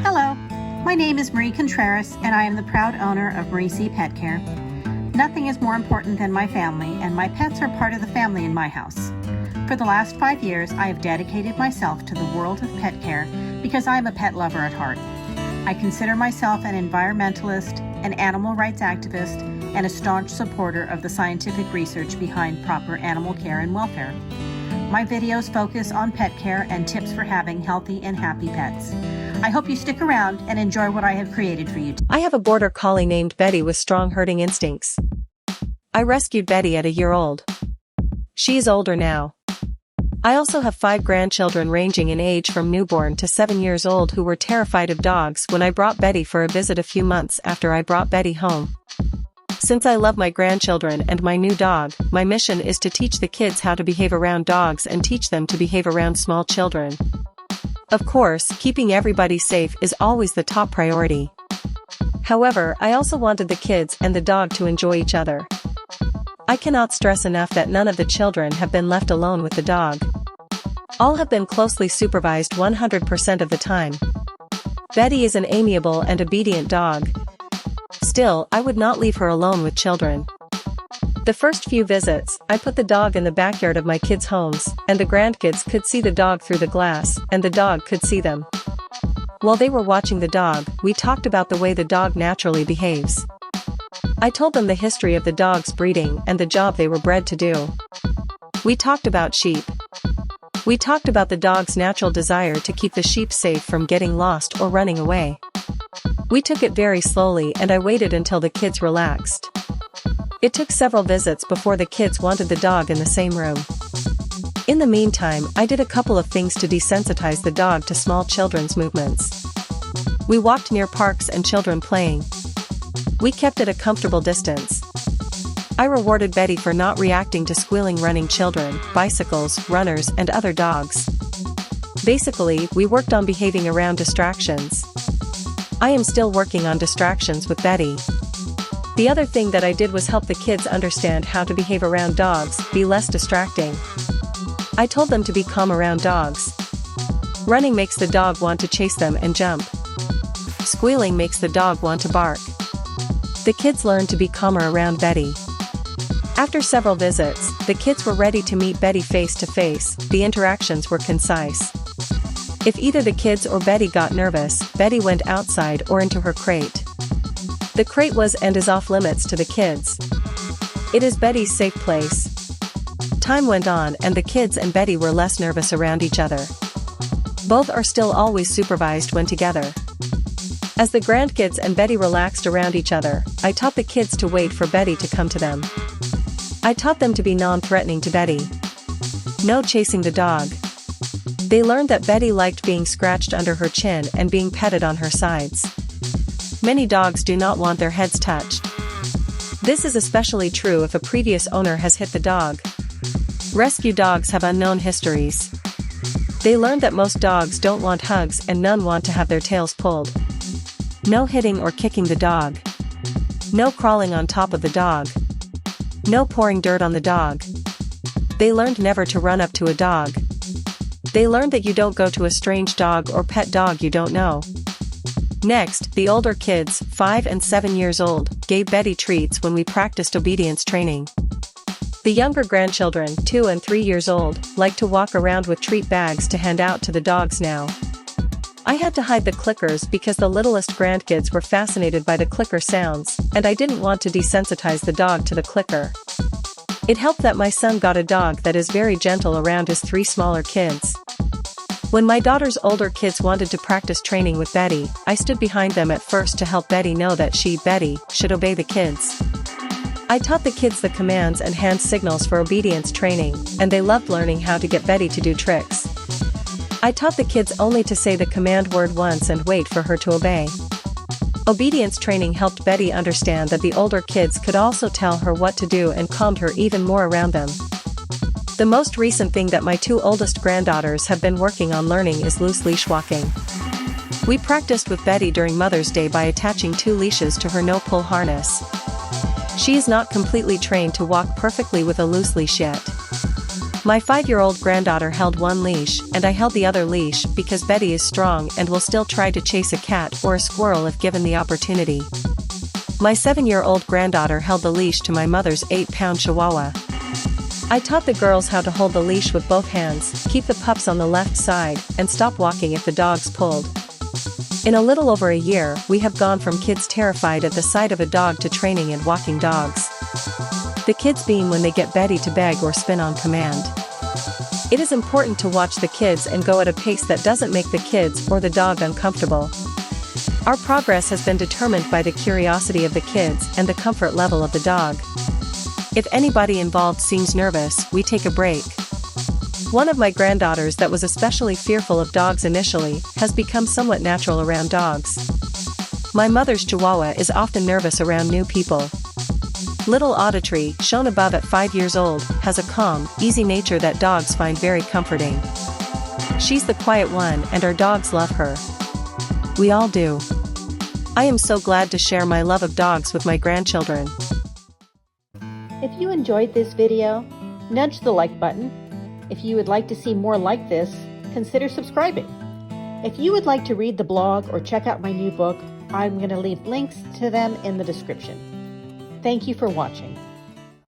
Hello, my name is Marie Contreras and I am the proud owner of Marie C. Pet Care. Nothing is more important than my family, and my pets are part of the family in my house. For the last 5 years, I have dedicated myself to the world of pet care because I am a pet lover at heart. I consider myself an environmentalist, an animal rights activist, and a staunch supporter of the scientific research behind proper animal care and welfare. My videos focus on pet care and tips for having healthy and happy pets. I hope you stick around and enjoy what I have created for you. I have a border collie named Betty with strong herding instincts. I rescued Betty at a year old. She is older now. I also have 5 grandchildren ranging in age from newborn to 7 years old who were terrified of dogs when I brought Betty for a visit a few months after I brought Betty home. Since I love my grandchildren and my new dog, my mission is to teach the kids how to behave around dogs and teach them to behave around small children. Of course, keeping everybody safe is always the top priority. However, I also wanted the kids and the dog to enjoy each other. I cannot stress enough that none of the children have been left alone with the dog. All have been closely supervised 100% of the time. Betty is an amiable and obedient dog. Still, I would not leave her alone with children. The first few visits, I put the dog in the backyard of my kids' homes, and the grandkids could see the dog through the glass, and the dog could see them. While they were watching the dog, we talked about the way the dog naturally behaves. I told them the history of the dog's breeding and the job they were bred to do. We talked about sheep. We talked about the dog's natural desire to keep the sheep safe from getting lost or running away. We took it very slowly and I waited until the kids relaxed. It took several visits before the kids wanted the dog in the same room. In the meantime, I did a couple of things to desensitize the dog to small children's movements. We walked near parks and children playing. We kept at a comfortable distance. I rewarded Betty for not reacting to squealing running children, bicycles, runners, and other dogs. Basically, we worked on behaving around distractions. I am still working on distractions with Betty. The other thing that I did was help the kids understand how to behave around dogs, be less distracting. I told them to be calm around dogs. Running makes the dog want to chase them and jump. Squealing makes the dog want to bark. The kids learned to be calmer around Betty. After several visits, the kids were ready to meet Betty face to face. The interactions were concise. If either the kids or Betty got nervous, Betty went outside or into her crate. The crate was and is off limits to the kids. It is Betty's safe place. Time went on and the kids and Betty were less nervous around each other. Both are still always supervised when together. As the grandkids and Betty relaxed around each other, I taught the kids to wait for Betty to come to them. I taught them to be non-threatening to Betty. No chasing the dog. They learned that Betty liked being scratched under her chin and being petted on her sides. Many dogs do not want their heads touched. This is especially true if a previous owner has hit the dog. Rescue dogs have unknown histories. They learned that most dogs don't want hugs and none want to have their tails pulled. No hitting or kicking the dog. No crawling on top of the dog. No pouring dirt on the dog. They learned never to run up to a dog. They learned that you don't go to a strange dog or pet dog you don't know. Next, the older kids, 5 and 7 years old, gave Betty treats when we practiced obedience training. The younger grandchildren, 2 and 3 years old, like to walk around with treat bags to hand out to the dogs now. I had to hide the clickers because the littlest grandkids were fascinated by the clicker sounds, and I didn't want to desensitize the dog to the clicker. It helped that my son got a dog that is very gentle around his 3 smaller kids. When my daughter's older kids wanted to practice training with Betty, I stood behind them at first to help Betty know that she, Betty, should obey the kids. I taught the kids the commands and hand signals for obedience training, and they loved learning how to get Betty to do tricks. I taught the kids only to say the command word once and wait for her to obey. Obedience training helped Betty understand that the older kids could also tell her what to do and calmed her even more around them. The most recent thing that my 2 oldest granddaughters have been working on learning is loose leash walking. We practiced with Betty during Mother's Day by attaching 2 leashes to her no-pull harness. She is not completely trained to walk perfectly with a loose leash yet. My 5-year-old granddaughter held one leash and I held the other leash because Betty is strong and will still try to chase a cat or a squirrel if given the opportunity. My 7-year-old granddaughter held the leash to my mother's 8-pound Chihuahua. I taught the girls how to hold the leash with both hands, keep the pups on the left side, and stop walking if the dogs pulled. In a little over a year, we have gone from kids terrified at the sight of a dog to training and walking dogs. The kids beam when they get Betty to beg or spin on command. It is important to watch the kids and go at a pace that doesn't make the kids or the dog uncomfortable. Our progress has been determined by the curiosity of the kids and the comfort level of the dog. If anybody involved seems nervous, we take a break. One of my granddaughters that was especially fearful of dogs initially has become somewhat natural around dogs. My mother's Chihuahua is often nervous around new people. Little Auditory, shown above at 5 years old, has a calm, easy nature that dogs find very comforting. She's the quiet one and our dogs love her. We all do. I am so glad to share my love of dogs with my grandchildren. If you enjoyed this video, nudge the like button. If you would like to see more like this, consider subscribing. If you would like to read the blog or check out my new book, I'm going to leave links to them in the description. Thank you for watching.